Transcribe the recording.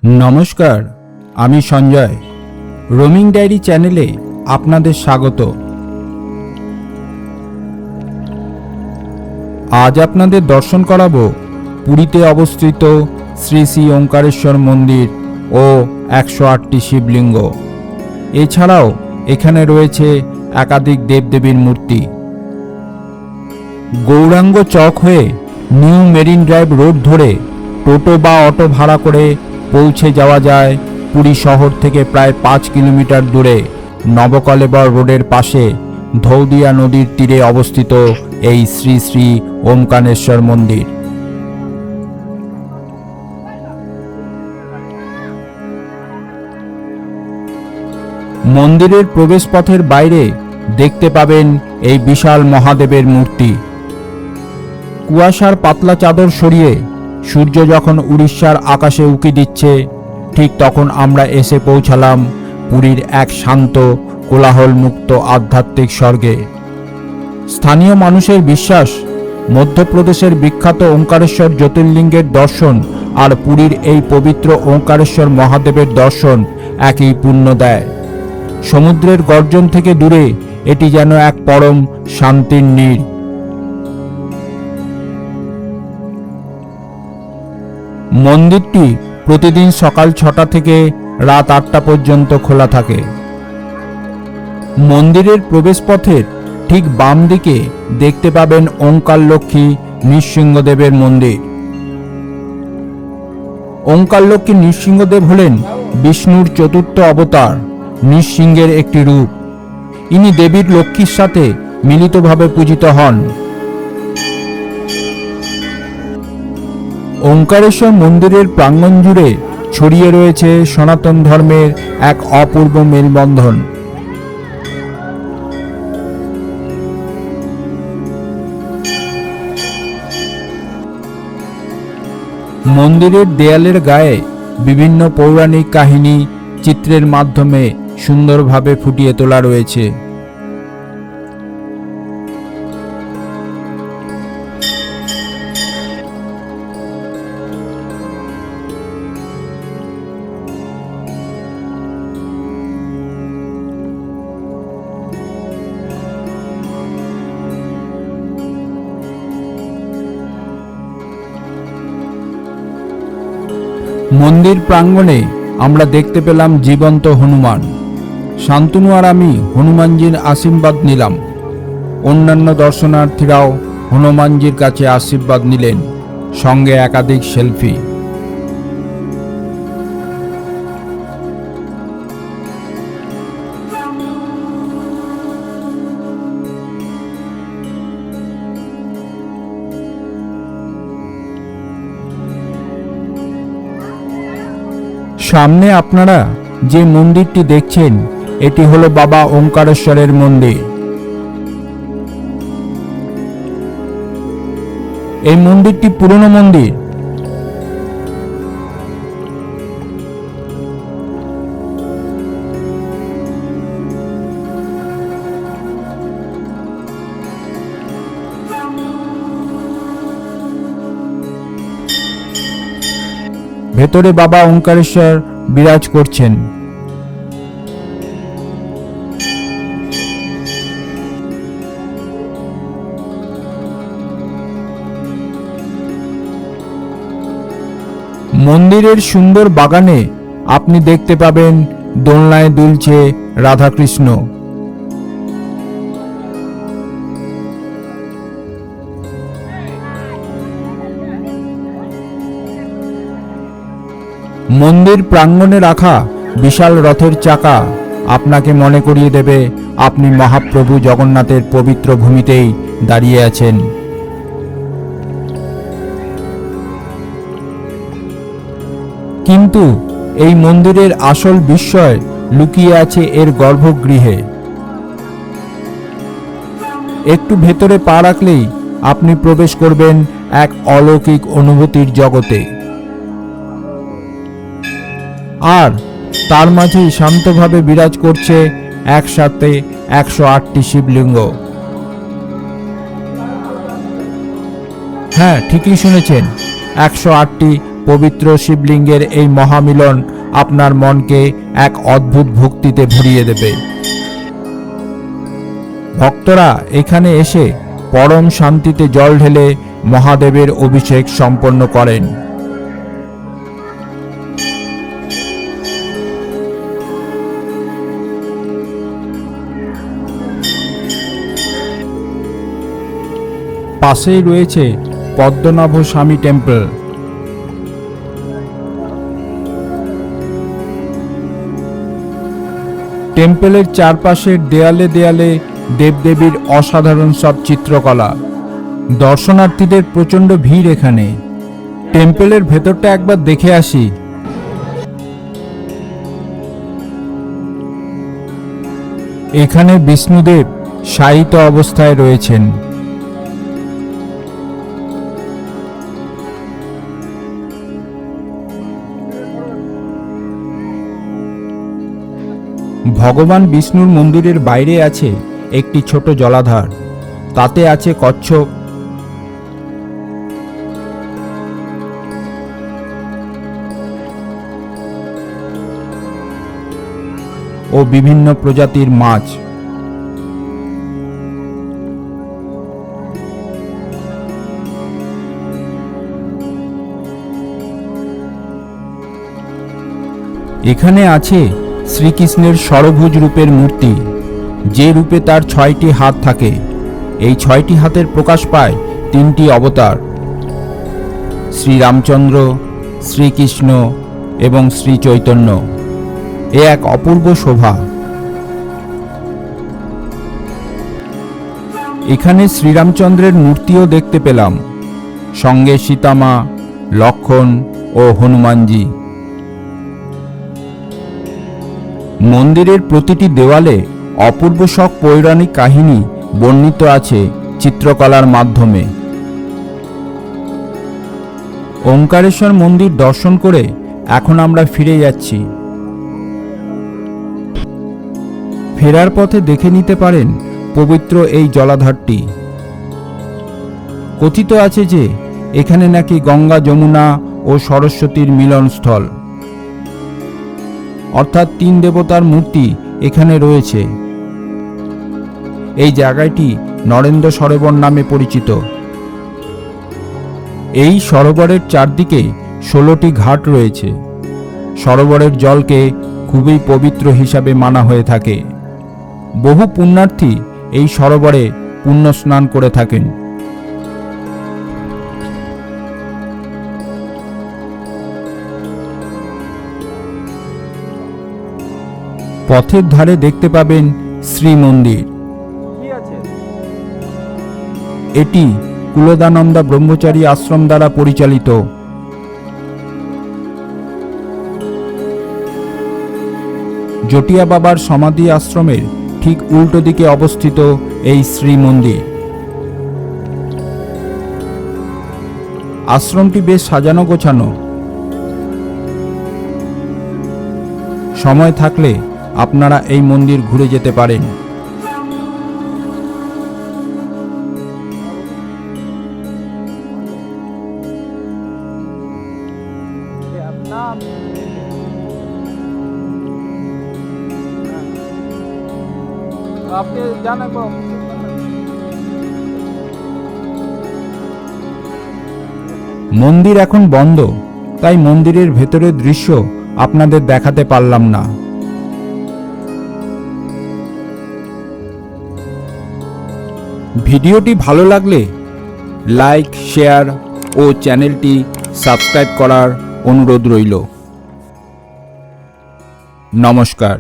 নমস্কার, আমি Sanjay. Roaming diary চ্যানেলে আপনাদের স্বাগত। আজ আপনাদের দর্শন করাবো পুরীতে অবস্থিত শ্রী শ্রী ওঙ্কারেশ্বর মন্দির ও 108টি শিবলিঙ্গ। এছাড়াও এখানে রয়েছে একাধিক দেবদেবীর মূর্তি। গৌরাঙ্গ চক হয়ে নিউ মেরিন ড্রাইভ রোড ধরে টোটো বা অটো ভাড়া করে পৌঁছে যাওয়া যায় পুরী শহর থেকে প্রায় 5 কিলোমিটার দূরে নবকলেবর রোডের পাশে ধৌদিয়া নদীর তীরে অবস্থিত এই শ্রী শ্রী ওমকারেশ্বর মন্দির। মন্দিরের প্রবেশপথের বাইরে দেখতে পাবেন এই বিশাল মহাদেবের মূর্তি। কুয়াশার পাতলা চাদর সরিয়ে সূর্য যখন উড়িষ্যার আকাশে উঁকি দিচ্ছে, ঠিক তখন আমরা এসে পৌঁছালাম পুরীর এক শান্ত কোলাহলমুক্ত আধ্যাত্মিক স্বর্গে। স্থানীয় মানুষের বিশ্বাস, মধ্যপ্রদেশের বিখ্যাত ওঙ্কারেশ্বর জ্যোতির্লিঙ্গের দর্শন আর পুরীর এই পবিত্র ওঙ্কারেশ্বর মহাদেবের দর্শন একই পুণ্য দেয়। সমুদ্রের গর্জন থেকে দূরে এটি যেন এক পরম শান্তির নীড়। মন্দিরটি প্রতিদিন সকাল 6টা থেকে রাত 8টা পর্যন্ত খোলা থাকে। মন্দিরের প্রবেশপথের ঠিক বাম দিকে দেখতে পাবেন ওঙ্কার লক্ষ্মী নৃসিংহদেবের মন্দির। ওঙ্কার লক্ষ্মী নৃসিংহদেব হলেন বিষ্ণুর চতুর্থ অবতার, নৃসিংহের একটি রূপ। ইনি দেবীর লক্ষ্মীর সাথে মিলিতভাবে পূজিত হন। ওঙ্কারেশ্বর মন্দিরের প্রাঙ্গণ জুড়ে ছড়িয়ে রয়েছে সনাতন ধর্মের এক অপূর্ব মেলবন্ধন। মন্দিরের দেয়ালের গায়ে বিভিন্ন পৌরাণিক কাহিনী চিত্রের মাধ্যমে সুন্দরভাবে ফুটিয়ে তোলা রয়েছে। মন্দির প্রাঙ্গণে আমরা দেখতে পেলাম জীবন্ত হনুমান। শান্তনু আর আমি হনুমানজির আশীর্বাদ নিলাম। অন্যান্য দর্শনার্থীরাও হনুমানজির কাছে আশীর্বাদ নিলেন, সঙ্গে একাধিক সেলফি। সামনে আপনারা যে মন্দিরটি দেখছেন, এটি হলো বাবা ওঙ্কারেশ্বরের মন্দির। এই মন্দিরটি পুরনো মন্দির। ভেতরে বাবা ওঙ্কারেশ্বর বিরাজ করছেন। মন্দিরের সুন্দর বাগানে আপনি দেখতে পাবেন দোলনায় দুলছে রাধাকৃষ্ণ। মন্দির প্রাঙ্গণে রাখা বিশাল রথের চাকা আপনাকে মনে করিয়ে দেবে আপনি মহাপ্রভু জগন্নাথের পবিত্র ভূমিতেই দাঁড়িয়ে আছেন। কিন্তু এই মন্দিরের আসল বিস্ময় লুকিয়ে আছে এর গর্ভগৃহে। একটু ভেতরে পা রাখলেই আপনি প্রবেশ করবেন এক অলৌকিক অনুভূতির জগতে। আর তার মাঝেই শান্তভাবে বিরাজ করছে একসাথে 108টি শিবলিঙ্গ। হ্যাঁ, ঠিকই শুনেছেন, 108টি পবিত্র শিবলিঙ্গের এই মহামিলন আপনার মনকে এক অদ্ভুত ভক্তিতে ভরিয়ে দেবে। ভক্তরা এখানে এসে পরম শান্তিতে জল ঢেলে মহাদেবের অভিষেক সম্পন্ন করেন। পাশেই রয়েছে পদ্মনাভ স্বামী টেম্পল। টেম্পলের চারপাশের দেয়ালে দেয়ালে দেবদেবীর অসাধারণ সব চিত্রকলা। দর্শনার্থীদের প্রচণ্ড ভিড় এখানে। টেম্পলের ভেতরটা একবার দেখে আসি। এখানে বিষ্ণুদেব শায়িত অবস্থায় রয়েছেন। ভগবান বিষ্ণুর মন্দিরের বাইরে আছে একটি ছোট জলাধার, তাতে আছে কচ্ছপ, ও বিভিন্ন প্রজাতির মাছ। এখানে আছে শ্রীকৃষ্ণের ষড়ভুজ রূপের মূর্তি, যে রূপে তার 6টি হাত থাকে। এই 6টি হাতের প্রকাশ পায় 3টি অবতার, শ্রীরামচন্দ্র, শ্রীকৃষ্ণ এবং শ্রী চৈতন্য। এ এক অপূর্ব শোভা। এখানে শ্রীরামচন্দ্রের মূর্তিও দেখতে পেলাম, সঙ্গে সীতামা, লক্ষ্মণ ও হনুমানজি। মন্দিরের প্রতিটি দেওয়ালে অপূর্ব সব পৌরাণিক কাহিনী বর্ণিত আছে চিত্রকলার মাধ্যমে। ওঙ্কারেশ্বর মন্দির দর্শন করে এখন আমরা ফিরে যাচ্ছি। ফেরার পথে দেখে নিতে পারেন পবিত্র এই জলাধারটি। কথিত আছে যে এখানে নাকি গঙ্গা, যমুনা ও সরস্বতীর মিলনস্থল, অর্থাৎ 3 দেবতার মূর্তি এখানে রয়েছে। এই জায়গাটি নরেন্দ্র সরোবর নামে পরিচিত। এই সরোবরের চারদিকে 16টি ঘাট রয়েছে। সরোবরের জলকে খুবই পবিত্র হিসাবে মানা হয়ে থাকে। বহু পুণ্যার্থী এই সরোবরে পুণ্য স্নান করে থাকেন। পথের ধারে দেখতে পাবেন শ্রী মন্দির। এটি কুলদানন্দা ব্রহ্মচারী আশ্রম দ্বারা পরিচালিত। জটিয়া বাবার সমাধি আশ্রমের ঠিক উল্টো দিকে অবস্থিত এই শ্রী মন্দির। আশ্রমটি বেশ সাজানো গোছানো। সময় থাকলে আপনারা এই মন্দির ঘুরে যেতে পারেন। মন্দির এখন বন্ধ, তাই মন্দিরের ভেতরের দৃশ্য আপনাদের দেখাতে পারলাম না। ভিডিওটি ভালো লাগলে লাইক, শেয়ার ও চ্যানেলটি সাবস্ক্রাইব করার অনুরোধ রইল। নমস্কার।